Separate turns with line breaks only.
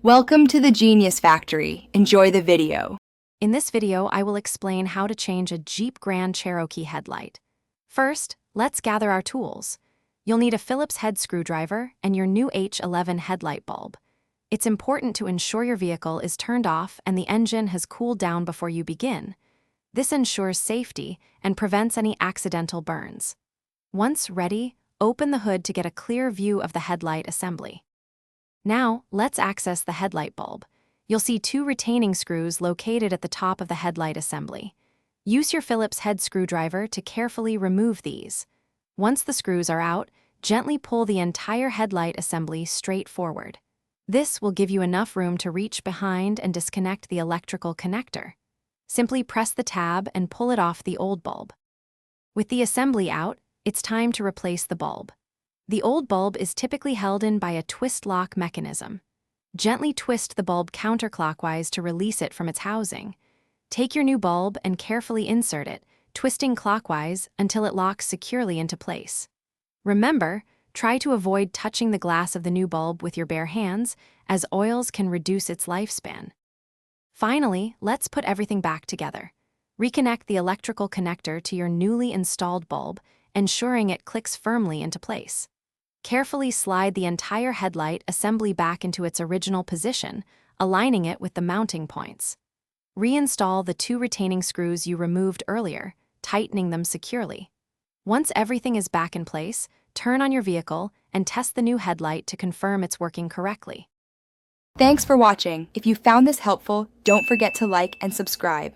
Welcome to the Genius Factory. Enjoy the video.
In this video, I will explain how to change a Jeep Grand Cherokee headlight. First, let's gather our tools. You'll need a Phillips head screwdriver and your new H11 headlight bulb. It's important to ensure your vehicle is turned off and the engine has cooled down before you begin. This ensures safety and prevents any accidental burns. Once ready, open the hood to get a clear view of the headlight assembly. Now, let's access the headlight bulb. You'll see two retaining screws located at the top of the headlight assembly. Use your Phillips head screwdriver to carefully remove these. Once the screws are out, gently pull the entire headlight assembly straight forward. This will give you enough room to reach behind and disconnect the electrical connector. Simply press the tab and pull it off the old bulb. With the assembly out, it's time to replace the bulb. The old bulb is typically held in by a twist lock mechanism. Gently twist the bulb counterclockwise to release it from its housing. Take your new bulb and carefully insert it, twisting clockwise until it locks securely into place. Remember, try to avoid touching the glass of the new bulb with your bare hands, as oils can reduce its lifespan. Finally, let's put everything back together. Reconnect the electrical connector to your newly installed bulb, ensuring it clicks firmly into place. Carefully slide the entire headlight assembly back into its original position, aligning it with the mounting points. Reinstall the two retaining screws you removed earlier, tightening them securely. Once everything is back in place, turn on your vehicle and test the new headlight to confirm it's working correctly.
Thanks for watching. If you found this helpful, don't forget to like and subscribe.